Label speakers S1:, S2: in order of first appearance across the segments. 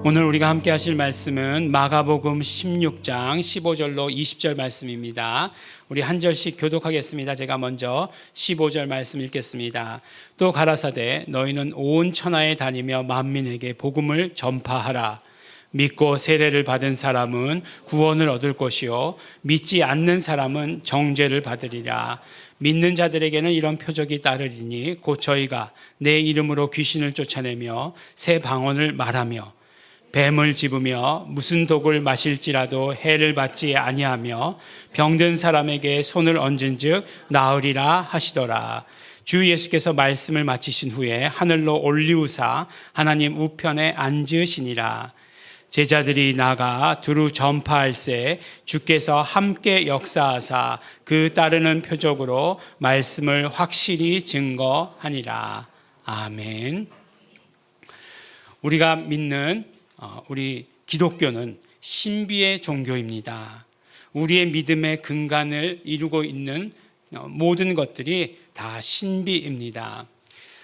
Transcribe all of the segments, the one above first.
S1: 오늘 우리가 함께 하실 말씀은 마가복음 16장 15절로 20절 말씀입니다. 우리 한 절씩 교독하겠습니다. 제가 먼저 15절 말씀 읽겠습니다. 또 가라사대 너희는 온 천하에 다니며 만민에게 복음을 전파하라. 믿고 세례를 받은 사람은 구원을 얻을 것이요 믿지 않는 사람은 정죄를 받으리라. 믿는 자들에게는 이런 표적이 따르리니 곧 저희가 내 이름으로 귀신을 쫓아내며 새 방언을 말하며 뱀을 집으며 무슨 독을 마실지라도 해를 받지 아니하며 병든 사람에게 손을 얹은즉 나으리라 하시더라. 주 예수께서 말씀을 마치신 후에 하늘로 올리우사 하나님 우편에 앉으시니라. 제자들이 나가 두루 전파할새 주께서 함께 역사하사 그 따르는 표적으로 말씀을 확실히 증거하니라. 아멘. 우리가 믿는 우리 기독교는 신비의 종교입니다. 우리의 믿음의 근간을 이루고 있는 모든 것들이 다 신비입니다.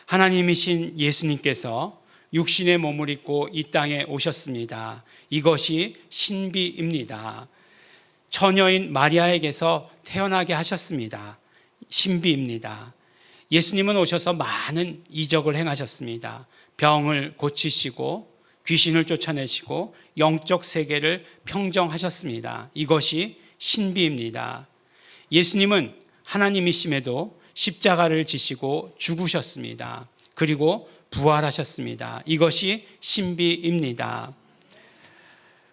S1: 하나님이신 예수님께서 육신의 몸을 입고 이 땅에 오셨습니다. 이것이 신비입니다. 처녀인 마리아에게서 태어나게 하셨습니다. 신비입니다. 예수님은 오셔서 많은 이적을 행하셨습니다. 병을 고치시고 귀신을 쫓아내시고 영적 세계를 평정하셨습니다. 이것이 신비입니다. 예수님은 하나님이심에도 십자가를 지시고 죽으셨습니다. 그리고 부활하셨습니다. 이것이 신비입니다.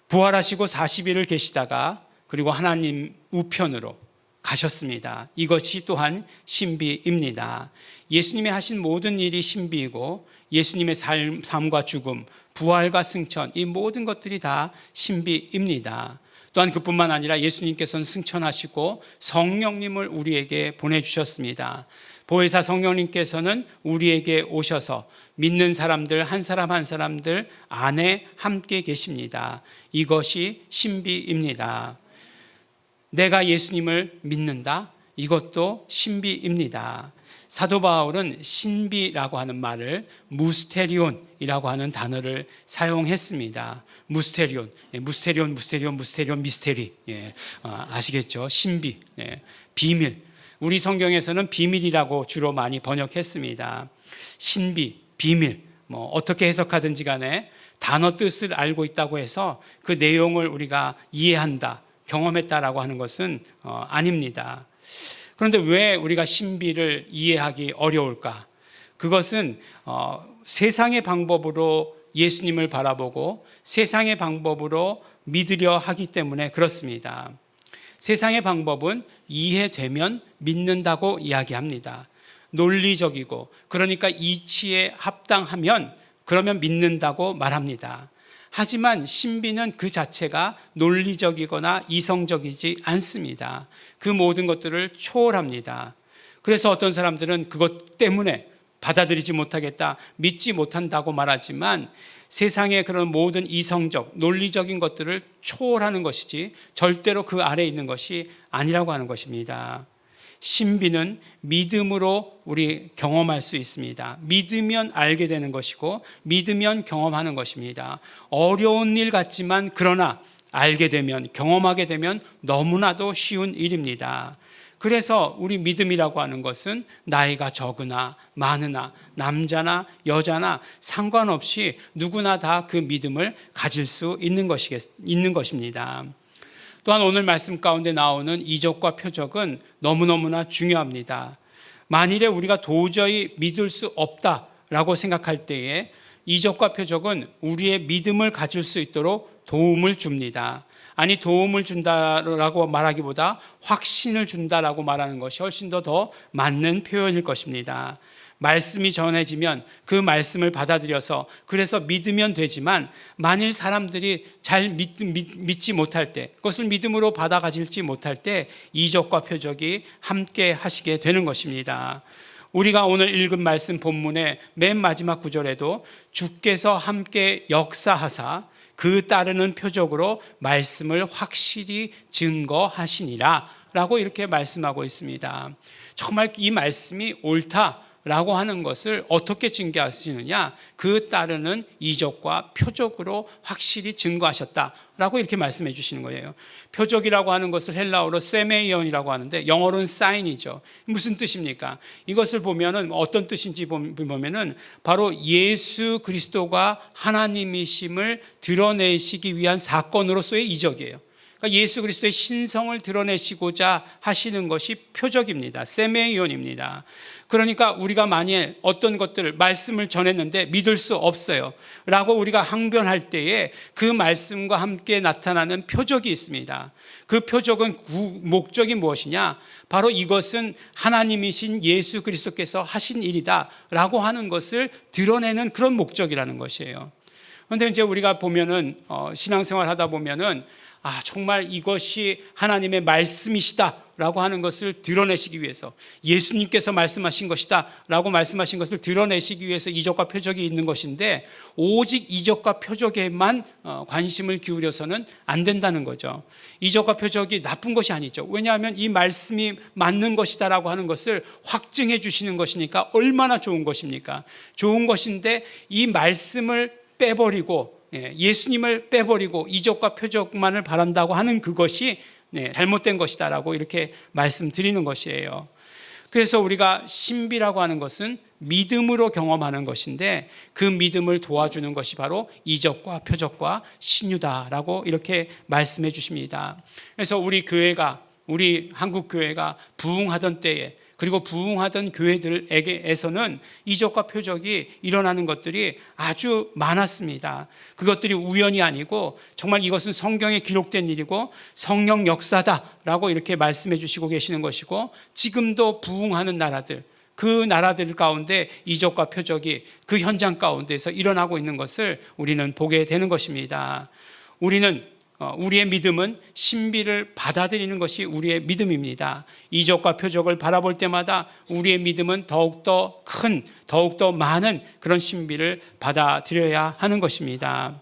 S1: 부활하시고 40일을 계시다가 그리고 하나님 우편으로 가셨습니다. 이것이 또한 신비입니다. 예수님이 하신 모든 일이 신비이고 예수님의 삶과 죽음, 부활과 승천, 이 모든 것들이 다 신비입니다. 또한 그뿐만 아니라 예수님께서는 승천하시고 성령님을 우리에게 보내주셨습니다. 보혜사 성령님께서는 우리에게 오셔서 믿는 사람들 한 사람 한 사람들 안에 함께 계십니다. 이것이 신비입니다. 내가 예수님을 믿는다? 이것도 신비입니다. 사도 바울은 신비라고 하는 말을 무스테리온이라고 하는 단어를 사용했습니다. 무스테리온, 미스테리. 아시겠죠? 신비, 비밀. 우리 성경에서는 비밀이라고 주로 많이 번역했습니다. 신비, 비밀, 어떻게 해석하든지 간에 단어 뜻을 알고 있다고 해서 그 내용을 우리가 이해한다, 경험했다라고 하는 것은 아닙니다. 그런데 왜 우리가 신비를 이해하기 어려울까? 그것은 세상의 방법으로 예수님을 바라보고 세상의 방법으로 믿으려 하기 때문에 그렇습니다. 세상의 방법은 이해되면 믿는다고 이야기합니다. 논리적이고 그러니까 이치에 합당하면 그러면 믿는다고 말합니다. 하지만 신비는 그 자체가 논리적이거나 이성적이지 않습니다. 그 모든 것들을 초월합니다. 그래서 어떤 사람들은 그것 때문에 받아들이지 못하겠다, 믿지 못한다고 말하지만 세상의 그런 모든 이성적, 논리적인 것들을 초월하는 것이지 절대로 그 아래에 있는 것이 아니라고 하는 것입니다. 신비는 믿음으로 우리 경험할 수 있습니다. 믿으면 알게 되는 것이고 믿으면 경험하는 것입니다. 어려운 일 같지만 그러나 알게 되면 경험하게 되면 너무나도 쉬운 일입니다. 그래서 우리 믿음이라고 하는 것은 나이가 적으나 많으나 남자나 여자나 상관없이 누구나 다 그 믿음을 가질 수 있는 것입니다. 또한 오늘 말씀 가운데 나오는 이적과 표적은 너무너무나 중요합니다. 만일에 우리가 도저히 믿을 수 없다라고 생각할 때에 이적과 표적은 우리의 믿음을 가질 수 있도록 도움을 줍니다. 아니, 도움을 준다라고 말하기보다 확신을 준다라고 말하는 것이 훨씬 더 맞는 표현일 것입니다. 말씀이 전해지면 그 말씀을 받아들여서 그래서 믿으면 되지만 만일 사람들이 잘 믿지 못할 때, 그것을 믿음으로 받아 가질지 못할 때 이적과 표적이 함께 하시게 되는 것입니다. 우리가 오늘 읽은 말씀 본문의 맨 마지막 구절에도 주께서 함께 역사하사 그 따르는 표적으로 말씀을 확실히 증거하시니라 라고 이렇게 말씀하고 있습니다. 정말 이 말씀이 옳다, 라고 하는 것을 어떻게 증거하시느냐? 그 따르는 이적과 표적으로 확실히 증거하셨다라고 이렇게 말씀해 주시는 거예요. 표적이라고 하는 것을 헬라어로 세메이온이라고 하는데 영어로는 사인이죠. 무슨 뜻입니까? 이것을 보면은 어떤 뜻인지 보면은 바로 예수 그리스도가 하나님이심을 드러내시기 위한 사건으로서의 이적이에요. 그러니까 예수 그리스도의 신성을 드러내시고자 하시는 것이 표적입니다. 세메이온입니다. 그러니까 우리가 만일 어떤 것들을 말씀을 전했는데 믿을 수 없어요 라고 우리가 항변할 때에 그 말씀과 함께 나타나는 표적이 있습니다. 그 표적은 목적이 무엇이냐? 바로 이것은 하나님이신 예수 그리스도께서 하신 일이다 라고 하는 것을 드러내는 그런 목적이라는 것이에요. 그런데 이제 우리가 보면은 신앙생활 하다 보면은 정말 이것이 하나님의 말씀이시다라고 하는 것을 드러내시기 위해서 예수님께서 말씀하신 것이다라고 말씀하신 것을 드러내시기 위해서 이적과 표적이 있는 것인데 오직 이적과 표적에만 관심을 기울여서는 안 된다는 거죠. 이적과 표적이 나쁜 것이 아니죠. 왜냐하면 이 말씀이 맞는 것이다라고 하는 것을 확증해 주시는 것이니까 얼마나 좋은 것입니까? 좋은 것인데 이 말씀을 빼버리고 예수님을 빼버리고 이적과 표적만을 바란다고 하는 그것이 잘못된 것이다라고 이렇게 말씀드리는 것이에요. 그래서 우리가 신비라고 하는 것은 믿음으로 경험하는 것인데 그 믿음을 도와주는 것이 바로 이적과 표적과 신유다라고 이렇게 말씀해 주십니다. 그래서 우리 한국 교회가 부흥하던 때에 그리고 부흥하던 교회들에게서는 이적과 표적이 일어나는 것들이 아주 많았습니다. 그것들이 우연이 아니고 정말 이것은 성경에 기록된 일이고 성령 역사다라고 이렇게 말씀해 주시고 계시는 것이고 지금도 부흥하는 나라들, 그 나라들 가운데 이적과 표적이 그 현장 가운데서 일어나고 있는 것을 우리는 보게 되는 것입니다. 우리의 믿음은 신비를 받아들이는 것이 우리의 믿음입니다. 이적과 표적을 바라볼 때마다 우리의 믿음은 더욱더 큰, 더욱더 많은 그런 신비를 받아들여야 하는 것입니다.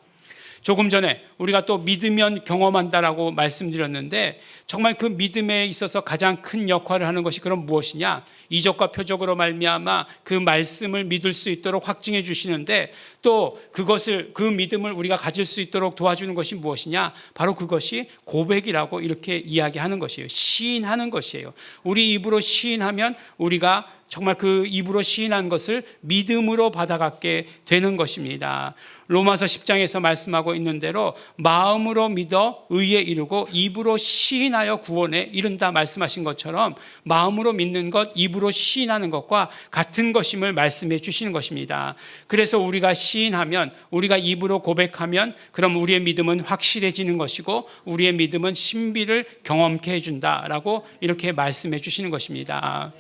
S1: 조금 전에 우리가 또 믿으면 경험한다라고 말씀드렸는데 정말 그 믿음에 있어서 가장 큰 역할을 하는 것이 그럼 무엇이냐? 이적과 표적으로 말미암아 그 말씀을 믿을 수 있도록 확증해 주시는데 또 그 믿음을 우리가 가질 수 있도록 도와주는 것이 무엇이냐? 바로 그것이 고백이라고 이렇게 이야기하는 것이에요. 시인하는 것이에요. 우리 입으로 시인하면 우리가 정말 그 입으로 시인한 것을 믿음으로 받아갖게 되는 것입니다. 로마서 10장에서 말씀하고 있는 대로 마음으로 믿어 의에 이르고 입으로 시인하여 구원에 이른다 말씀하신 것처럼 마음으로 믿는 것, 입으로 시인하는 것과 같은 것임을 말씀해 주시는 것입니다. 그래서 우리가 시인하면, 우리가 입으로 고백하면 그럼 우리의 믿음은 확실해지는 것이고 우리의 믿음은 신비를 경험케 해준다라고 이렇게 말씀해 주시는 것입니다.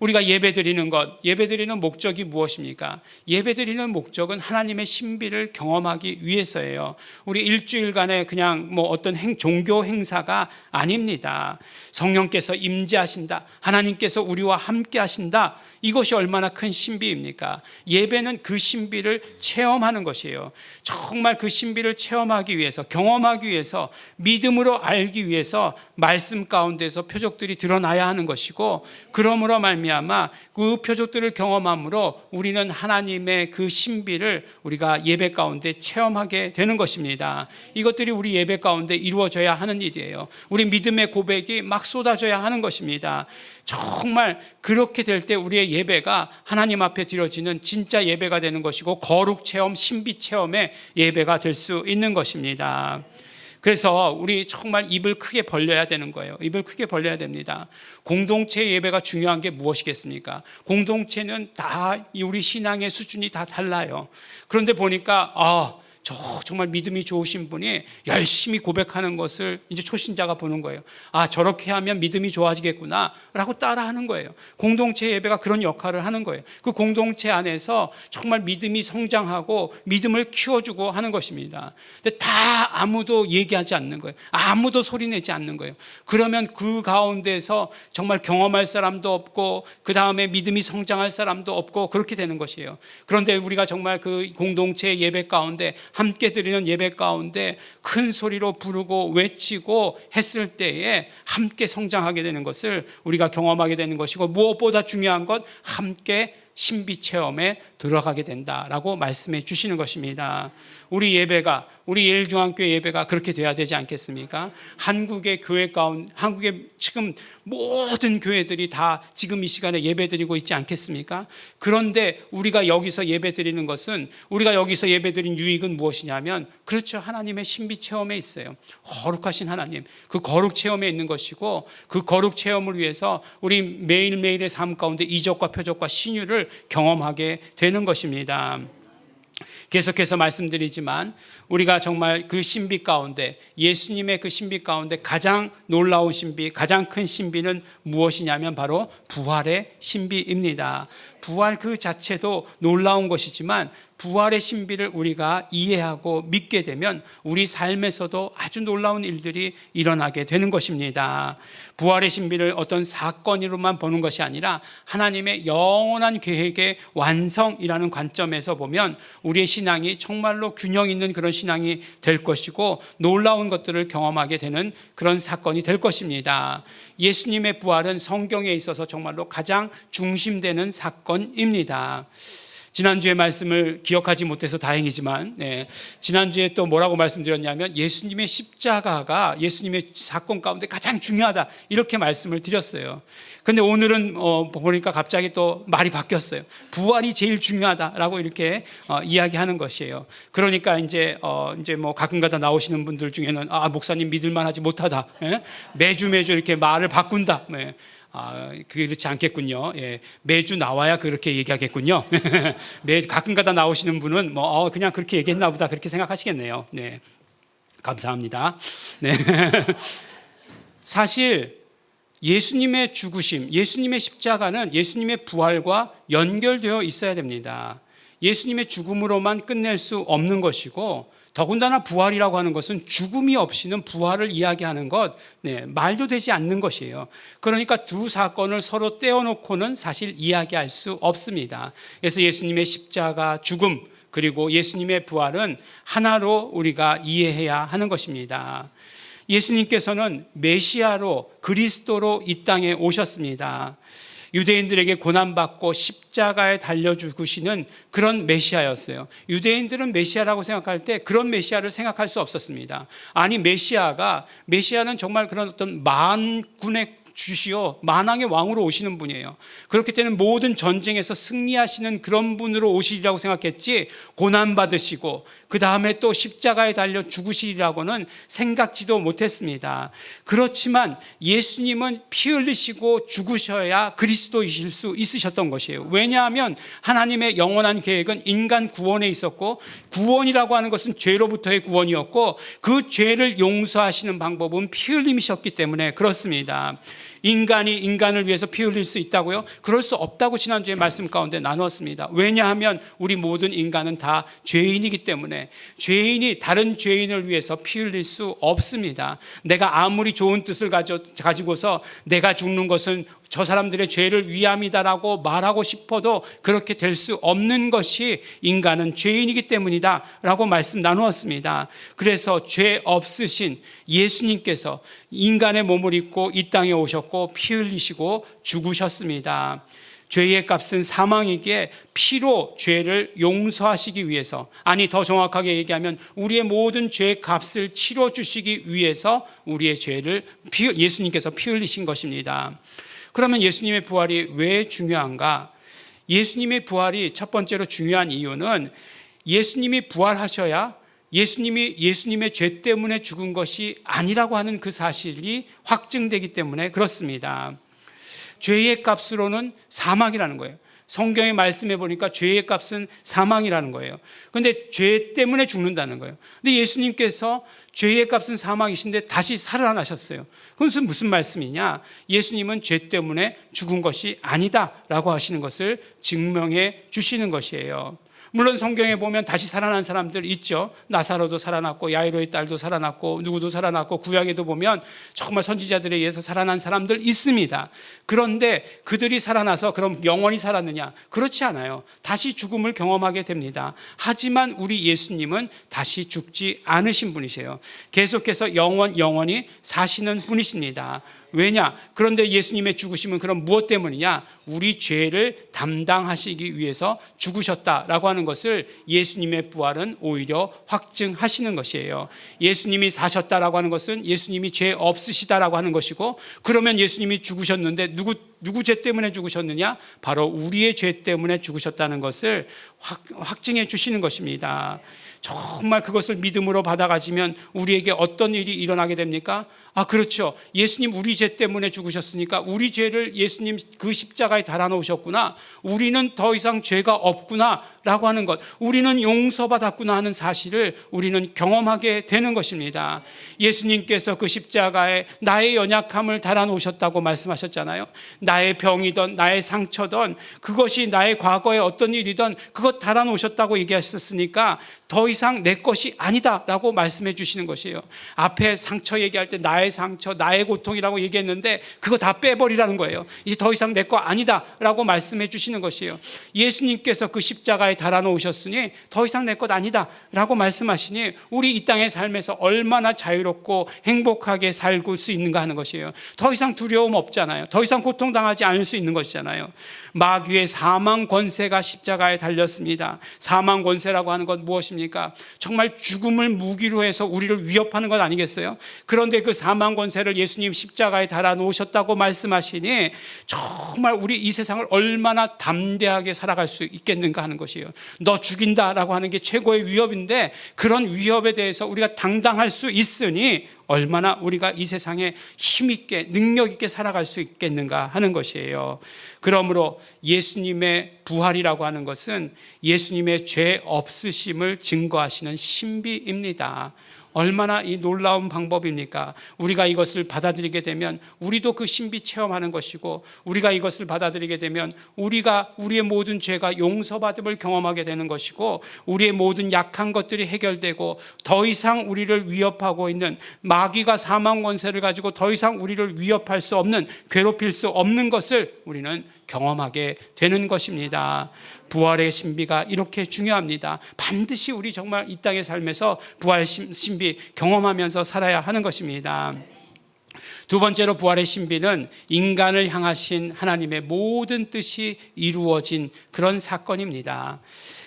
S1: 우리가 예배드리는 목적이 무엇입니까? 예배드리는 목적은 하나님의 신비를 경험하기 위해서예요. 우리 일주일간의 그냥 어떤 종교 행사가 아닙니다. 성령께서 임재하신다. 하나님께서 우리와 함께 하신다. 이것이 얼마나 큰 신비입니까? 예배는 그 신비를 체험하는 것이에요. 정말 그 신비를 체험하기 위해서, 경험하기 위해서, 믿음으로 알기 위해서 말씀 가운데서 표적들이 드러나야 하는 것이고 그러므로 말미암아 그 표적들을 경험함으로 우리는 하나님의 그 신비를 우리가 예배 가운데 체험하게 되는 것입니다. 이것들이 우리 예배 가운데 이루어져야 하는 일이에요. 우리 믿음의 고백이 막 쏟아져야 하는 것입니다. 정말 그렇게 될 때 우리의 예배가 하나님 앞에 드려지는 진짜 예배가 되는 것이고 거룩 체험, 신비 체험의 예배가 될 수 있는 것입니다. 그래서 우리 정말 입을 크게 벌려야 되는 거예요. 입을 크게 벌려야 됩니다. 공동체 예배가 중요한 게 무엇이겠습니까? 공동체는 다 우리 신앙의 수준이 다 달라요. 그런데 보니까 정말 믿음이 좋으신 분이 열심히 고백하는 것을 이제 초신자가 보는 거예요. 저렇게 하면 믿음이 좋아지겠구나 라고 따라하는 거예요. 공동체 예배가 그런 역할을 하는 거예요. 그 공동체 안에서 정말 믿음이 성장하고 믿음을 키워주고 하는 것입니다. 근데 다 아무도 얘기하지 않는 거예요. 아무도 소리내지 않는 거예요. 그러면 그 가운데서 정말 경험할 사람도 없고 그 다음에 믿음이 성장할 사람도 없고 그렇게 되는 것이에요. 그런데 우리가 정말 그 공동체 예배 가운데 함께 드리는 예배 가운데 큰 소리로 부르고 외치고 했을 때에 함께 성장하게 되는 것을 우리가 경험하게 되는 것이고 무엇보다 중요한 것 함께 신비 체험에 들어가게 된다라고 말씀해 주시는 것입니다. 우리 예배가, 우리 예일중앙교회 예배가 그렇게 돼야 되지 않겠습니까? 한국의 교회 가운데, 한국의 지금 모든 교회들이 다 지금 이 시간에 예배 드리고 있지 않겠습니까? 그런데 우리가 여기서 예배 드리는 것은, 우리가 여기서 예배 드린 유익은 무엇이냐면, 그렇죠, 하나님의 신비 체험에 있어요. 거룩하신 하나님, 그 거룩 체험에 있는 것이고, 그 거룩 체험을 위해서 우리 매일매일의 삶 가운데 이적과 표적과 신유를 경험하게 되는 것입니다. 계속해서 말씀드리지만 우리가 정말 그 신비 가운데, 예수님의 그 신비 가운데 가장 놀라운 신비, 가장 큰 신비는 무엇이냐면 바로 부활의 신비입니다. 부활 그 자체도 놀라운 것이지만 부활의 신비를 우리가 이해하고 믿게 되면 우리 삶에서도 아주 놀라운 일들이 일어나게 되는 것입니다. 부활의 신비를 어떤 사건으로만 보는 것이 아니라 하나님의 영원한 계획의 완성이라는 관점에서 보면 우리의 신앙이 정말로 균형 있는 그런 신앙이 될 것이고 놀라운 것들을 경험하게 되는 그런 사건이 될 것입니다. 예수님의 부활은 성경에 있어서 정말로 가장 중심되는 사건입니다. 지난주에 말씀을 기억하지 못해서 다행이지만, 지난주에 또 뭐라고 말씀드렸냐면 예수님의 십자가가 예수님의 사건 가운데 가장 중요하다, 이렇게 말씀을 드렸어요. 근데 오늘은 보니까 갑자기 또 말이 바뀌었어요. 부활이 제일 중요하다라고 이렇게 이야기하는 것이에요. 그러니까 이제 뭐 가끔가다 나오시는 분들 중에는 목사님 믿을만하지 못하다, 매주 이렇게 말을 바꾼다, 그게 그렇지 않겠군요. 매주 나와야 그렇게 얘기하겠군요. 가끔가다 나오시는 분은 그냥 그렇게 얘기했나 보다, 그렇게 생각하시겠네요. 네, 감사합니다. 네. 사실 예수님의 죽으심, 예수님의 십자가는 예수님의 부활과 연결되어 있어야 됩니다. 예수님의 죽음으로만 끝낼 수 없는 것이고, 더군다나 부활이라고 하는 것은 죽음이 없이는 부활을 이야기하는 것, 말도 되지 않는 것이에요. 그러니까 두 사건을 서로 떼어놓고는 사실 이야기할 수 없습니다. 그래서 예수님의 십자가, 죽음, 그리고 예수님의 부활은 하나로 우리가 이해해야 하는 것입니다. 예수님께서는 메시아로, 그리스도로 이 땅에 오셨습니다. 유대인들에게 고난받고 십자가에 달려 죽으시는 그런 메시아였어요. 유대인들은 메시아라고 생각할 때 그런 메시아를 생각할 수 없었습니다. 아니, 메시아는 정말 그런 어떤 만군의 주시오, 만왕의 왕으로 오시는 분이에요. 그렇기 때문에 모든 전쟁에서 승리하시는 그런 분으로 오시리라고 생각했지, 고난받으시고 그 다음에 또 십자가에 달려 죽으시리라고는 생각지도 못했습니다. 그렇지만 예수님은 피 흘리시고 죽으셔야 그리스도이실 수 있으셨던 것이에요. 왜냐하면 하나님의 영원한 계획은 인간 구원에 있었고, 구원이라고 하는 것은 죄로부터의 구원이었고, 그 죄를 용서하시는 방법은 피 흘림이셨기 때문에 그렇습니다. 인간이 인간을 위해서 피 흘릴 수 있다고요? 그럴 수 없다고 지난주에 말씀 가운데 나누었습니다. 왜냐하면 우리 모든 인간은 다 죄인이기 때문에, 죄인이 다른 죄인을 위해서 피 흘릴 수 없습니다. 내가 아무리 좋은 뜻을 가지고서 내가 죽는 것은 저 사람들의 죄를 위함이다라고 말하고 싶어도 그렇게 될 수 없는 것이 인간은 죄인이기 때문이다 라고 말씀 나누었습니다. 그래서 죄 없으신 예수님께서 인간의 몸을 입고 이 땅에 오셨고 피 흘리시고 죽으셨습니다. 죄의 값은 사망이기에 피로 죄를 용서하시기 위해서, 아니 더 정확하게 얘기하면 우리의 모든 죄의 값을 치러주시기 위해서 우리의 죄를 예수님께서 피 흘리신 것입니다. 그러면 예수님의 부활이 왜 중요한가? 예수님의 부활이 첫 번째로 중요한 이유는 예수님이 부활하셔야 예수님의 죄 때문에 죽은 것이 아니라고 하는 그 사실이 확증되기 때문에 그렇습니다. 죄의 값으로는 사망이라는 거예요. 성경의 말씀에 보니까 죄의 값은 사망이라는 거예요. 그런데 죄 때문에 죽는다는 거예요. 근데 예수님께서 죄의 값은 사망이신데 다시 살아나셨어요. 그것은 무슨 말씀이냐? 예수님은 죄 때문에 죽은 것이 아니다라고 하시는 것을 증명해 주시는 것이에요. 물론 성경에 보면 다시 살아난 사람들 있죠. 나사로도 살아났고 야이로의 딸도 살아났고 누구도 살아났고, 구약에도 보면 정말 선지자들에 의해서 살아난 사람들 있습니다. 그런데 그들이 살아나서 그럼 영원히 살았느냐? 그렇지 않아요. 다시 죽음을 경험하게 됩니다. 하지만 우리 예수님은 다시 죽지 않으신 분이세요. 계속해서 영원히 사시는 분이십니다. 왜냐? 그런데 예수님의 죽으심은 그럼 무엇 때문이냐? 우리 죄를 담당하시기 위해서 죽으셨다라고 하는 것을 예수님의 부활은 오히려 확증하시는 것이에요. 예수님이 사셨다라고 하는 것은 예수님이 죄 없으시다라고 하는 것이고, 그러면 예수님이 죽으셨는데 누구 죄 때문에 죽으셨느냐? 바로 우리의 죄 때문에 죽으셨다는 것을 확증해 주시는 것입니다. 정말 그것을 믿음으로 받아가지면 우리에게 어떤 일이 일어나게 됩니까? 그렇죠. 예수님 우리 죄 때문에 죽으셨으니까 우리 죄를 예수님 그 십자가에 달아놓으셨구나. 우리는 더 이상 죄가 없구나 라고 하는 것, 우리는 용서받았구나 하는 사실을 우리는 경험하게 되는 것입니다. 예수님께서 그 십자가에 나의 연약함을 달아놓으셨다고 말씀하셨잖아요. 나의 병이든 나의 상처든 그것이 나의 과거의 어떤 일이든 그것 달아놓으셨다고 얘기하셨으니까 더 이상 내 것이 아니다 라고 말씀해 주시는 것이에요. 앞에 상처 얘기할 때 나의 상처, 나의 고통이라고 얘기했는데 그거 다 빼버리라는 거예요. 이제 더 이상 내 거 아니다 라고 말씀해 주시는 것이에요. 예수님께서 그 십자가에 달아놓으셨으니 더 이상 내 것 아니다 라고 말씀하시니 우리 이 땅의 삶에서 얼마나 자유롭고 행복하게 살고 수 있는가 하는 것이에요. 더 이상 두려움 없잖아요. 더 이상 고통당하지 않을 수 있는 것이잖아요. 마귀의 사망 권세가 십자가에 달렸습니다. 사망 권세라고 하는 건 무엇입니까? 정말 죽음을 무기로 해서 우리를 위협하는 것 아니겠어요? 그런데 그 사망 권세를 예수님 십자가에 달아놓으셨다고 말씀하시니 정말 우리 이 세상을 얼마나 담대하게 살아갈 수 있겠는가 하는 것이에요. 너 죽인다라고 하는 게 최고의 위협인데 그런 위협에 대해서 우리가 당당할 수 있으니 얼마나 우리가 이 세상에 힘있게 능력있게 살아갈 수 있겠는가 하는 것이에요. 그러므로 예수님의 부활이라고 하는 것은 예수님의 죄 없으심을 증거하시는 신비입니다. 얼마나 이 놀라운 방법입니까? 우리가 이것을 받아들이게 되면 우리도 그 신비 체험하는 것이고, 우리가 이것을 받아들이게 되면 우리가 우리의 모든 죄가 용서받음을 경험하게 되는 것이고, 우리의 모든 약한 것들이 해결되고 더 이상 우리를 위협하고 있는 마귀가 사망 권세를 가지고 더 이상 우리를 위협할 수 없는, 괴롭힐 수 없는 것을 우리는 경험하게 되는 것입니다. 부활의 신비가 이렇게 중요합니다. 반드시 우리 정말 이 땅의 삶에서 부활의 신비 경험하면서 살아야 하는 것입니다. 두 번째로 부활의 신비는 인간을 향하신 하나님의 모든 뜻이 이루어진 그런 사건입니다.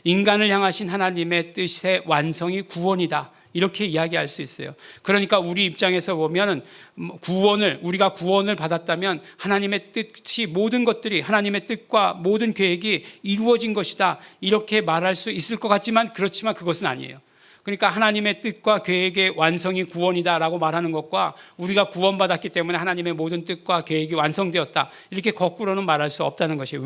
S1: 인간을 향하신 하나님의 뜻의 완성이 구원이다, 이렇게 이야기할 수 있어요. 그러니까 우리 입장에서 보면 우리가 구원을 받았다면 하나님의 뜻이, 모든 것들이 하나님의 뜻과 모든 계획이 이루어진 것이다, 이렇게 말할 수 있을 것 같지만 그렇지만 그것은 아니에요. 그러니까 하나님의 뜻과 계획의 완성이 구원이다라고 말하는 것과 우리가 구원받았기 때문에 하나님의 모든 뜻과 계획이 완성되었다, 이렇게 거꾸로는 말할 수 없다는 것이에요.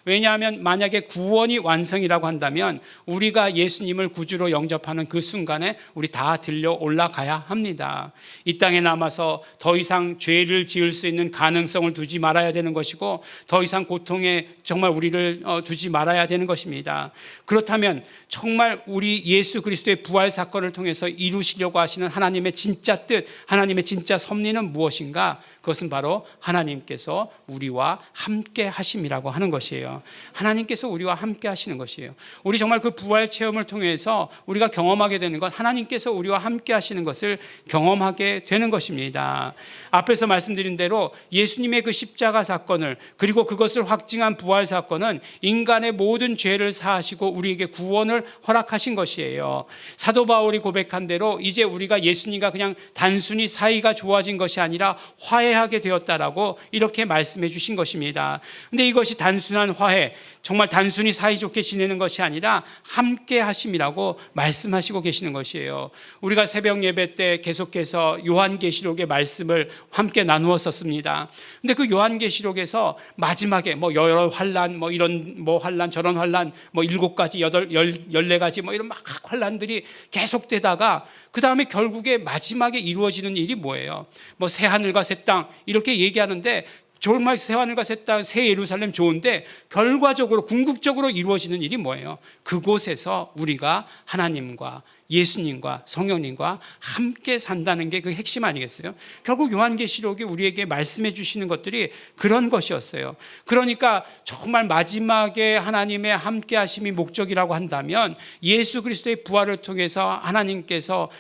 S1: 왜냐하면 만약에 구원이 완성이라고 한다면 우리가 예수님을 구주로 영접하는 그 순간에 우리 다 들려 올라가야 합니다. 이 땅에 남아서 더 이상 죄를 지을 수 있는 가능성을 두지 말아야 되는 것이고, 더 이상 고통에 정말 우리를 두지 말아야 되는 것입니다. 그렇다면 정말 우리 예수 그리스도의 부활 사건을 통해서 이루시려고 하시는 하나님의 진짜 뜻, 하나님의 진짜 섭리는 무엇인가? 그것은 바로 하나님께서 우리와 함께 하심이라고 하는 것이에요. 하나님께서 우리와 함께 하시는 것이에요. 우리 정말 그 부활 체험을 통해서 우리가 경험하게 되는 것, 하나님께서 우리와 함께 하시는 것을 경험하게 되는 것입니다. 앞에서 말씀드린 대로 예수님의 그 십자가 사건을, 그리고 그것을 확증한 부활 사건은 인간의 모든 죄를 사하시고 우리에게 구원을 허락하신 것이에요. 사도 바울이 고백한 대로 이제 우리가 예수님과 그냥 단순히 사이가 좋아진 것이 아니라 화해하게 되었다라고 이렇게 말씀해 주신 것입니다. 근데 이것이 단순한 화해, 정말 단순히 사이좋게 지내는 것이 아니라 함께 하심이라고 말씀하시고 계시는 것이에요. 우리가 새벽 예배 때 계속해서 요한계시록의 말씀을 함께 나누었었습니다. 근데 그 요한계시록에서 마지막에 여러 환란, 이런 환란 저런 환란 7가지 14가지 이런 막 환란들이 계속되다가 그 다음에 결국에 마지막에 이루어지는 일이 뭐예요? 새 하늘과 새 땅 이렇게 얘기하는데, 정말 새 하늘과 새 땅, 새 예루살렘 좋은데 결과적으로 궁극적으로 이루어지는 일이 뭐예요? 그곳에서 우리가 하나님과 예수님과 성령님과 함께 산다는 게 그 핵심 아니겠어요? 결국 요한계시록이 우리에게 말씀해 주시는 것들이 그런 것이었어요. 그러니까 정말 마지막에 하나님의 함께 하심이 목적이라고 한다면 예수 그리스도의 부활을 통해서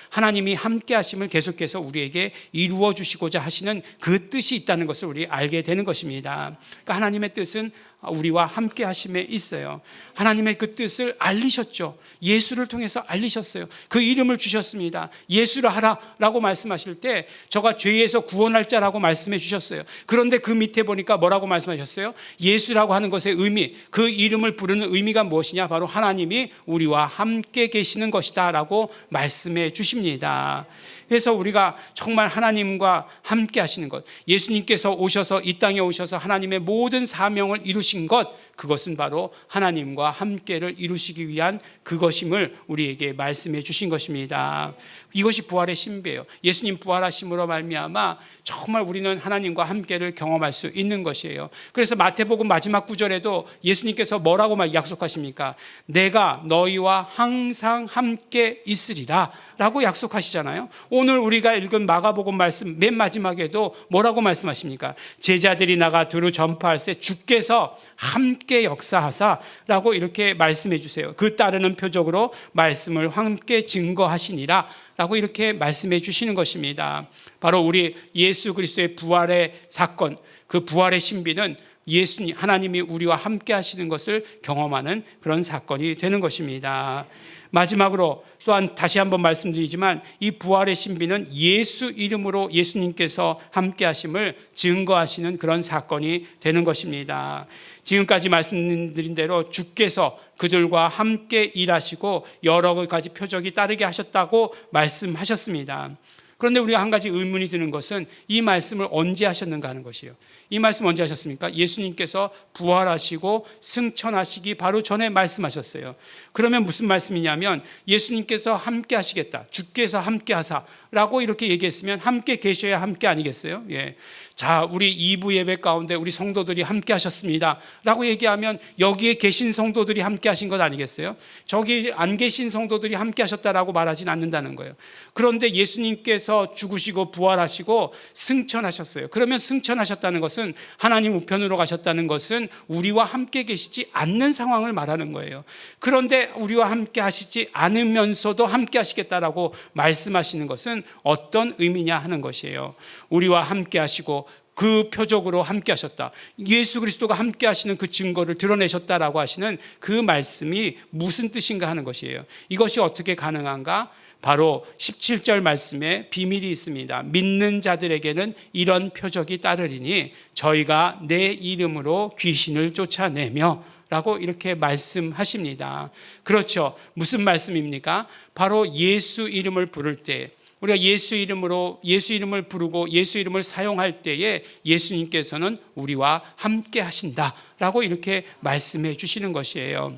S1: 하나님이 함께 하심을 계속해서 우리에게 이루어 주시고자 하시는 그 뜻이 있다는 것을 우리 알게 되는 것입니다. 그러니까 하나님의 뜻은 우리와 함께 하심에 있어요. 하나님의 그 뜻을 알리셨죠. 예수를 통해서 알리셨어요. 그 이름을 주셨습니다. 예수를 하라라고 말씀하실 때 저가 죄에서 구원할 자라고 말씀해 주셨어요. 그런데 그 밑에 보니까 뭐라고 말씀하셨어요? 예수라고 하는 것의 의미, 그 이름을 부르는 의미가 무엇이냐? 바로 하나님이 우리와 함께 계시는 것이다 라고 말씀해 주십니다. 그래서 우리가 정말 하나님과 함께 하시는 것, 예수님께서 오셔서 이 땅에 오셔서 하나님의 모든 사명을 이루신 것, 그것은 바로 하나님과 함께를 이루시기 위한 그것임을 우리에게 말씀해 주신 것입니다. 이것이 부활의 신비예요. 예수님 부활하심으로 말미암아 정말 우리는 하나님과 함께를 경험할 수 있는 것이에요. 그래서 마태복음 마지막 구절에도 예수님께서 뭐라고 약속하십니까? 내가 너희와 항상 함께 있으리라 라고 약속하시잖아요. 오늘 우리가 읽은 마가복음 말씀 맨 마지막에도 뭐라고 말씀하십니까? 제자들이 나가 두루 전파할세 주께서 함께 역사하사라고 이렇게 말씀해 주세요. 그 따르는 표적으로 말씀을 함께 증거하시니라 라고 이렇게 말씀해 주시는 것입니다. 바로 우리 예수 그리스도의 부활의 사건, 그 부활의 신비는 예수님, 하나님이 우리와 함께 하시는 것을 경험하는 그런 사건이 되는 것입니다. 마지막으로 또한 다시 한번 말씀드리지만 이 부활의 신비는 예수 이름으로 예수님께서 함께 하심을 증거하시는 그런 사건이 되는 것입니다. 지금까지 말씀드린 대로 주께서 그들과 함께 일하시고 여러 가지 표적이 따르게 하셨다고 말씀하셨습니다. 그런데 우리가 한 가지 의문이 드는 것은 이 말씀을 언제 하셨는가 하는 것이에요. 이 말씀 언제 하셨습니까? 예수님께서 부활하시고 승천하시기 바로 전에 말씀하셨어요. 그러면 무슨 말씀이냐면 예수님께서 함께 하시겠다, 주께서 함께 하사라고 이렇게 얘기했으면 함께 계셔야 함께 아니겠어요? 예. 자, 우리 2부 예배 가운데 우리 성도들이 함께 하셨습니다 라고 얘기하면 여기에 계신 성도들이 함께 하신 것 아니겠어요? 저기 안 계신 성도들이 함께 하셨다라고 말하진 않는다는 거예요. 그런데 예수님께서 죽으시고 부활하시고 승천하셨어요. 그러면 승천하셨다는 것은 하나님 우편으로 가셨다는 것은 우리와 함께 계시지 않는 상황을 말하는 거예요. 그런데 우리와 함께 하시지 않으면서도 함께 하시겠다라고 말씀하시는 것은 어떤 의미냐 하는 것이에요. 우리와 함께 하시고 그 표적으로 함께 하셨다, 예수 그리스도가 함께 하시는 그 증거를 드러내셨다라고 하시는 그 말씀이 무슨 뜻인가 하는 것이에요. 이것이 어떻게 가능한가? 바로 17절 말씀에 비밀이 있습니다. 믿는 자들에게는 이런 표적이 따르리니 저희가 내 이름으로 귀신을 쫓아내며 라고 이렇게 말씀하십니다. 그렇죠. 무슨 말씀입니까? 바로 예수 이름을 부를 때, 우리가 예수 이름을 부르고 예수 이름을 사용할 때에 예수님께서는 우리와 함께 하신다라고 이렇게 말씀해 주시는 것이에요.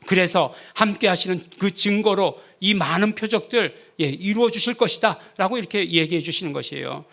S1: 그래서 함께 하시는 그 증거로 이 많은 표적들 이루어 주실 것이다 라고 이렇게 얘기해 주시는 것이에요.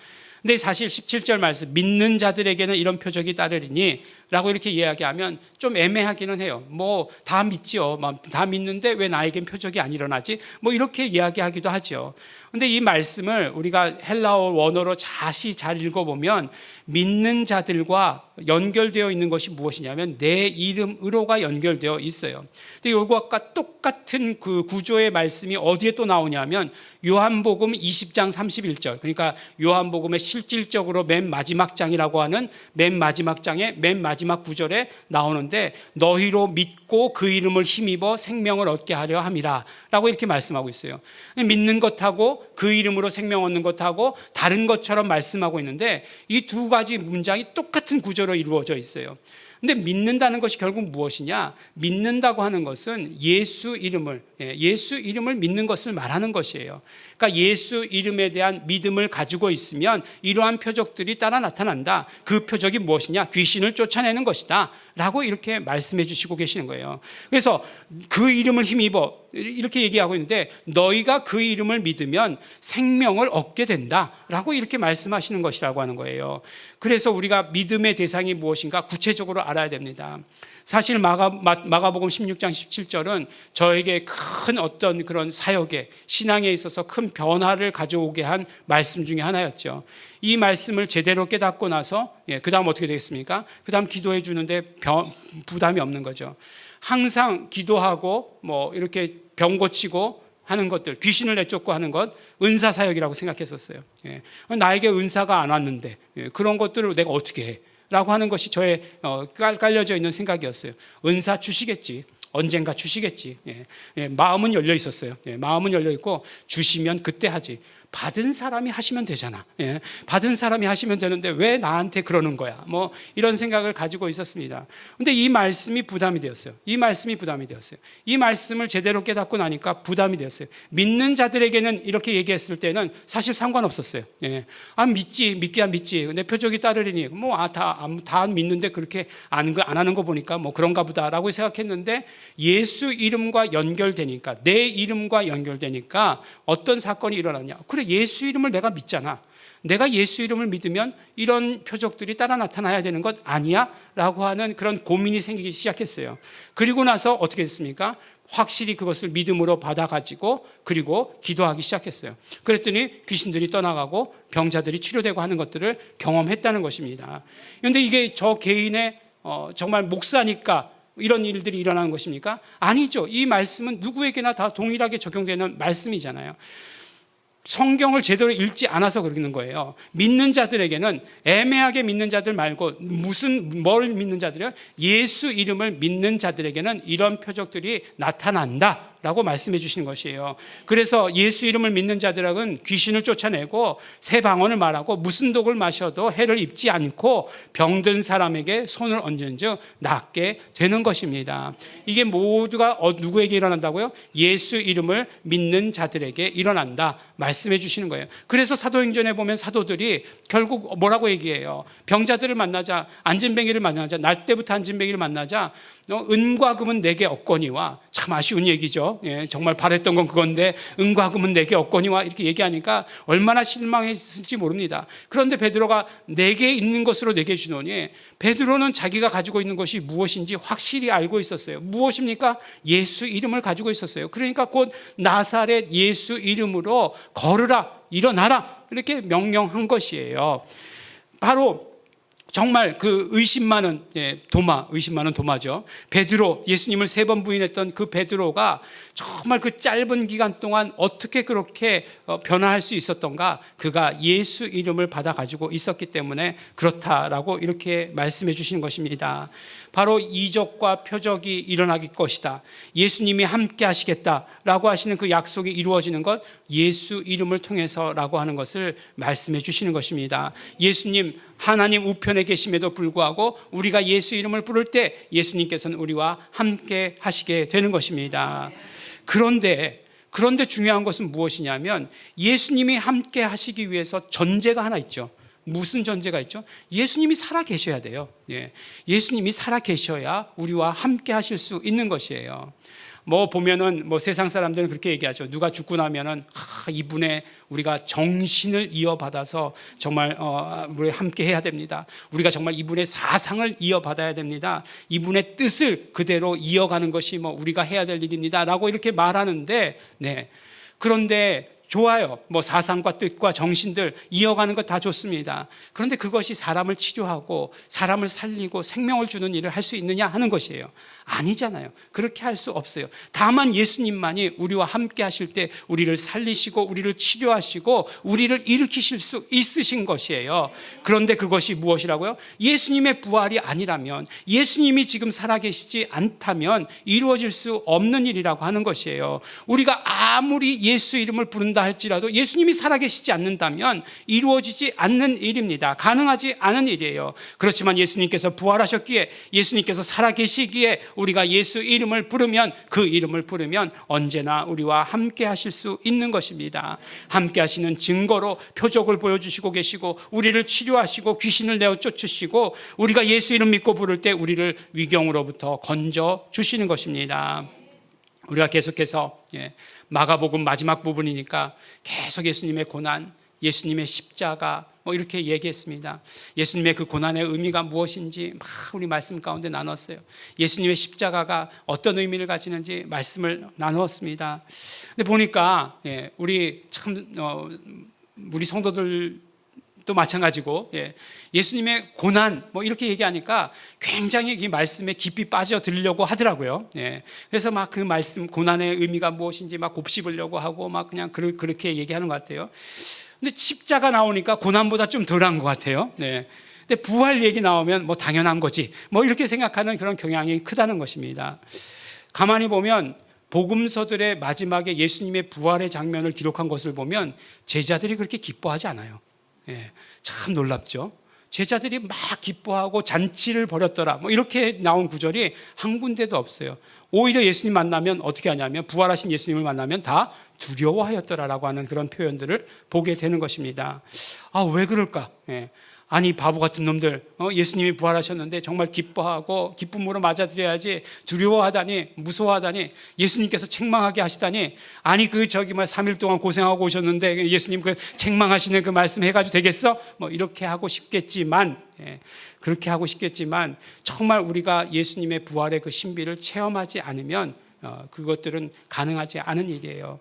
S1: 근데 사실 17절 말씀, 믿는 자들에게는 이런 표적이 따르리니 라고 이렇게 이야기하면 좀 애매하기는 해요. 뭐 다 믿지요. 다 믿는데 왜 나에겐 표적이 안 일어나지? 뭐 이렇게 이야기하기도 하죠. 근데 이 말씀을 우리가 헬라어 원어로 다시 잘 읽어보면 믿는 자들과 연결되어 있는 것이 무엇이냐면 내 이름으로가 연결되어 있어요. 근데 이것과 똑같은 그 구조의 말씀이 어디에 또 나오냐면 요한복음 20장 31절, 그러니까 요한복음의 실질적으로 맨 마지막 장이라고 하는 맨 마지막 장의 맨 마지막 구절에 나오는데 너희로 믿고 그 이름을 힘입어 생명을 얻게 하려 함이라 라고 이렇게 말씀하고 있어요. 믿는 것하고 그 이름으로 생명 얻는 것하고 다른 것처럼 말씀하고 있는데 이 두 가지 문장이 똑같은 구조로 이루어져 있어요. 근데 믿는다는 것이 결국 무엇이냐? 믿는다고 하는 것은 예수 이름을 믿는 것을 말하는 것이에요. 그러니까 예수 이름에 대한 믿음을 가지고 있으면 이러한 표적들이 따라 나타난다. 그 표적이 무엇이냐? 귀신을 쫓아내는 것이다 라고 이렇게 말씀해 주시고 계시는 거예요. 그래서 그 이름을 힘입어 이렇게 얘기하고 있는데 너희가 그 이름을 믿으면 생명을 얻게 된다 라고 이렇게 말씀하시는 것이라고 하는 거예요. 그래서 우리가 믿음의 대상이 무엇인가 구체적으로 알아야 됩니다. 사실 마가복음 16장 17절은 저에게 큰 어떤 그런 사역에, 신앙에 있어서 큰 변화를 가져오게 한 말씀 중에 하나였죠. 이 말씀을 제대로 깨닫고 나서 그 다음 어떻게 되겠습니까? 그 다음 기도해 주는데 부담이 없는 거죠. 항상 기도하고 뭐 이렇게 병 고치고 하는 것들, 귀신을 내쫓고 하는 것, 은사 사역이라고 생각했었어요. 나에게 은사가 안 왔는데 그런 것들을 내가 어떻게 해? 라고 하는 것이 저의 깔려져 있는 생각이었어요. 은사 주시겠지. 언젠가 주시겠지. 마음은 열려 있었어요. 마음은 열려 있고 주시면 그때 하지. 받은 사람이 하시면 되잖아. 받은 사람이 하시면 되는데 왜 나한테 그러는 거야? 뭐 이런 생각을 가지고 있었습니다. 근데 이 말씀이 부담이 되었어요. 이 말씀을 제대로 깨닫고 나니까 부담이 되었어요. 믿는 자들에게는 이렇게 얘기했을 때는 사실 상관없었어요. 믿기야 믿지. 내 표적이 따르리니 다 믿는데 그렇게 안 하는 거 보니까 뭐 그런가 보다라고 생각했는데, 예수 이름과 연결되니까, 내 이름과 연결되니까 어떤 사건이 일어났냐? 그래, 예수 이름을 내가 믿잖아. 내가 예수 이름을 믿으면 이런 표적들이 따라 나타나야 되는 것 아니야? 라고 하는 그런 고민이 생기기 시작했어요. 그리고 나서 어떻게 됐습니까? 확실히 그것을 믿음으로 받아가지고 그리고 기도하기 시작했어요. 그랬더니 귀신들이 떠나가고 병자들이 치료되고 하는 것들을 경험했다는 것입니다. 그런데 이게 저 개인의 정말 목사니까 이런 일들이 일어나는 것입니까? 아니죠. 이 말씀은 누구에게나 다 동일하게 적용되는 말씀이잖아요. 성경을 제대로 읽지 않아서 그러는 거예요. 믿는 자들에게는, 애매하게 믿는 자들 말고 뭘 믿는 자들이요? 예수 이름을 믿는 자들에게는 이런 표적들이 나타난다 라고 말씀해 주시는 것이에요. 그래서 예수 이름을 믿는 자들은 귀신을 쫓아내고 새 방언을 말하고 무슨 독을 마셔도 해를 입지 않고 병든 사람에게 손을 얹은 즉 낫게 되는 것입니다. 이게 모두가 누구에게 일어난다고요? 예수 이름을 믿는 자들에게 일어난다 말씀해 주시는 거예요. 그래서 사도행전에 보면 사도들이 결국 뭐라고 얘기해요? 병자들을 만나자, 안진뱅이를 만나자, 날 때부터 안진뱅이를 만나자 은과 금은 내게 없거니와, 참 아쉬운 얘기죠. 정말 바랬던 건 그건데 은과 금은 내게 없거니와 이렇게 얘기하니까 얼마나 실망했을지 모릅니다. 그런데 베드로가 내게 있는 것으로 내게 주노니, 베드로는 자기가 가지고 있는 것이 무엇인지 확실히 알고 있었어요. 무엇입니까? 예수 이름을 가지고 있었어요. 그러니까 곧 나사렛 예수 이름으로 걸으라, 일어나라 이렇게 명령한 것이에요. 바로 정말 그 의심 많은 도마죠. 베드로, 예수님을 3번 부인했던 그 베드로가 정말 그 짧은 기간 동안 어떻게 그렇게 변화할 수 있었던가? 그가 예수 이름을 받아 가지고 있었기 때문에 그렇다라고 이렇게 말씀해 주시는 것입니다. 바로 이적과 표적이 일어날 것이다, 예수님이 함께 하시겠다라고 하시는 그 약속이 이루어지는 것, 예수 이름을 통해서라고 하는 것을 말씀해 주시는 것입니다. 예수님 하나님 우편에 계심에도 불구하고 우리가 예수 이름을 부를 때 예수님께서는 우리와 함께 하시게 되는 것입니다. 그런데 중요한 것은 무엇이냐면, 예수님이 함께 하시기 위해서 전제가 하나 있죠. 무슨 전제가 있죠? 예수님이 살아 계셔야 돼요. 예수님이 살아 계셔야 우리와 함께 하실 수 있는 것이에요. 보면은 세상 사람들은 그렇게 얘기하죠. 누가 죽고 나면은 이분의 우리가 정신을 이어받아서 정말 우리 함께 해야 됩니다. 우리가 정말 이분의 사상을 이어받아야 됩니다. 이분의 뜻을 그대로 이어가는 것이 우리가 해야 될 일입니다라고 이렇게 말하는데, 그런데 좋아요. 사상과 뜻과 정신들 이어가는 것 다 좋습니다. 그런데 그것이 사람을 치료하고 사람을 살리고 생명을 주는 일을 할 수 있느냐 하는 것이에요. 아니잖아요. 그렇게 할 수 없어요. 다만 예수님만이 우리와 함께 하실 때 우리를 살리시고 우리를 치료하시고 우리를 일으키실 수 있으신 것이에요. 그런데 그것이 무엇이라고요? 예수님의 부활이 아니라면, 예수님이 지금 살아계시지 않다면 이루어질 수 없는 일이라고 하는 것이에요. 우리가 아무리 예수 이름을 부른다 할지라도 예수님이 살아계시지 않는다면 이루어지지 않는 일입니다. 가능하지 않은 일이에요. 그렇지만 예수님께서 부활하셨기에, 예수님께서 살아계시기에 우리가 예수 이름을 부르면, 그 이름을 부르면 언제나 우리와 함께 하실 수 있는 것입니다. 함께 하시는 증거로 표적을 보여주시고 계시고 우리를 치료하시고 귀신을 내어 쫓으시고 우리가 예수 이름 믿고 부를 때 우리를 위경으로부터 건져 주시는 것입니다. 우리가 계속해서 마가복음 마지막 부분이니까 계속 예수님의 고난, 예수님의 십자가, 뭐 이렇게 얘기했습니다. 예수님의 그 고난의 의미가 무엇인지 막 우리 말씀 가운데 나눴어요. 예수님의 십자가가 어떤 의미를 가지는지 말씀을 나누었습니다. 근데 보니까 우리 참 우리 성도들 또 마찬가지고 예수님의 고난 뭐 이렇게 얘기하니까 굉장히 이 말씀에 깊이 빠져들려고 하더라고요. 그래서 막 그 말씀 고난의 의미가 무엇인지 막 곱씹으려고 하고 막 그냥 그렇게 얘기하는 것 같아요. 근데 십자가 나오니까 고난보다 좀 덜한 것 같아요. 근데 부활 얘기 나오면 뭐 당연한 거지 뭐 이렇게 생각하는 그런 경향이 크다는 것입니다. 가만히 보면 복음서들의 마지막에 예수님의 부활의 장면을 기록한 것을 보면 제자들이 그렇게 기뻐하지 않아요. 참 놀랍죠. 제자들이 막 기뻐하고 잔치를 벌였더라 뭐 이렇게 나온 구절이 한 군데도 없어요. 오히려 예수님 만나면 어떻게 하냐면 부활하신 예수님을 만나면 다 두려워하였더라라고 하는 그런 표현들을 보게 되는 것입니다. 왜 그럴까? 아니 바보 같은 놈들, 예수님이 부활하셨는데 정말 기뻐하고 기쁨으로 맞아들여야지 두려워하다니 무서워하다니 예수님께서 책망하게 하시다니 아니 3일 동안 고생하고 오셨는데 예수님 그 책망하시는 그 말씀 해가지고 되겠어? 뭐 이렇게 하고 싶겠지만 그렇게 하고 싶겠지만 정말 우리가 예수님의 부활의 그 신비를 체험하지 않으면 그것들은 가능하지 않은 일이에요.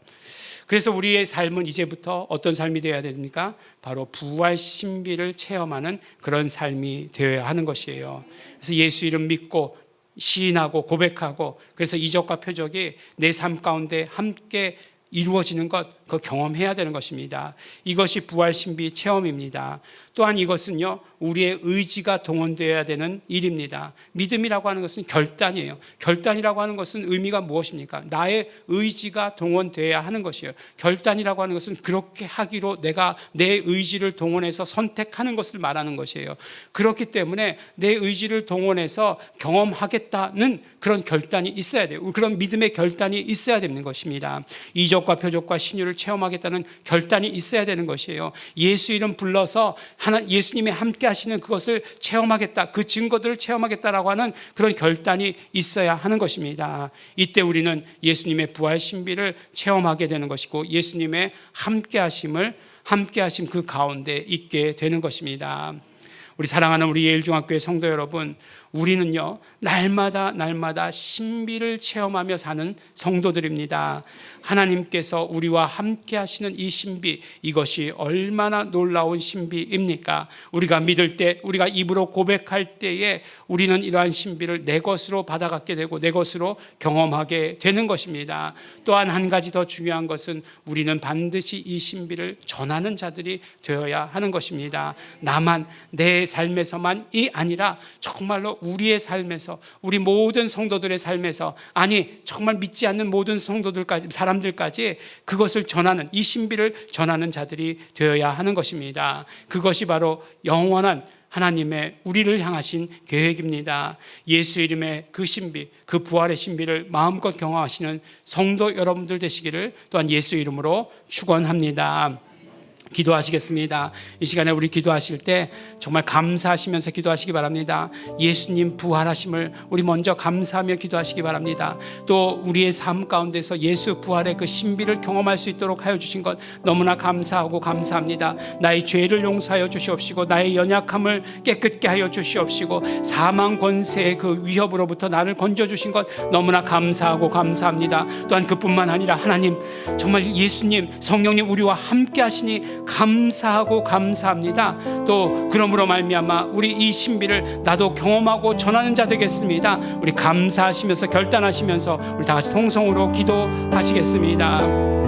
S1: 그래서 우리의 삶은 이제부터 어떤 삶이 되어야 됩니까? 바로 부활 신비를 체험하는 그런 삶이 되어야 하는 것이에요. 그래서 예수 이름 믿고 시인하고 고백하고 그래서 이적과 표적이 내 삶 가운데 함께 이루어지는 것, 그 경험해야 되는 것입니다. 이것이 부활 신비 체험입니다. 또한 이것은요, 우리의 의지가 동원되어야 되는 일입니다. 믿음이라고 하는 것은 결단이에요. 결단이라고 하는 것은 의미가 무엇입니까? 나의 의지가 동원되어야 하는 것이에요. 결단이라고 하는 것은 그렇게 하기로 내가 내 의지를 동원해서 선택하는 것을 말하는 것이에요. 그렇기 때문에 내 의지를 동원해서 경험하겠다는 그런 결단이 있어야 돼요. 그런 믿음의 결단이 있어야 되는 것입니다. 이적과 표적과 신유를 체험하겠다는 결단이 있어야 되는 것이에요. 예수 이름 불러서 예수님이 함께 하시는 그것을 체험하겠다, 그 증거들을 체험하겠다라고 하는 그런 결단이 있어야 하는 것입니다. 이때 우리는 예수님의 부활 신비를 체험하게 되는 것이고 예수님의 함께 하심 그 가운데 있게 되는 것입니다. 우리 사랑하는 우리 예일중학교의 성도 여러분, 우리는요 날마다 신비를 체험하며 사는 성도들입니다. 하나님께서 우리와 함께 하시는 이 신비, 이것이 얼마나 놀라운 신비입니까? 우리가 믿을 때, 우리가 입으로 고백할 때에 우리는 이러한 신비를 내 것으로 받아갖게 되고 내 것으로 경험하게 되는 것입니다. 또한 한 가지 더 중요한 것은 우리는 반드시 이 신비를 전하는 자들이 되어야 하는 것입니다. 나만 내 삶에서만이 아니라 정말로 우리의 삶에서, 우리 모든 성도들의 삶에서, 아니 정말 믿지 않는 모든 성도들까지, 사람들까지 그것을 전하는, 이 신비를 전하는 자들이 되어야 하는 것입니다. 그것이 바로 영원한 하나님의 우리를 향하신 계획입니다. 예수 이름의 그 신비, 그 부활의 신비를 마음껏 경험하시는 성도 여러분들 되시기를 또한 예수 이름으로 축원합니다. 기도하시겠습니다. 이 시간에 우리 기도하실 때 정말 감사하시면서 기도하시기 바랍니다. 예수님 부활하심을 우리 먼저 감사하며 기도하시기 바랍니다. 또 우리의 삶 가운데서 예수 부활의 그 신비를 경험할 수 있도록 하여 주신 것 너무나 감사하고 감사합니다. 나의 죄를 용서하여 주시옵시고 나의 연약함을 깨끗게 하여 주시옵시고 사망 권세의 그 위협으로부터 나를 건져주신 것 너무나 감사하고 감사합니다. 또한 그뿐만 아니라 하나님, 정말 예수님, 성령님 우리와 함께 하시니 감사하고 감사합니다. 또 그러므로 말미암아 우리 이 신비를 나도 경험하고 전하는 자 되겠습니다. 우리 감사하시면서 결단하시면서 우리 다 같이 통성으로 기도하시겠습니다.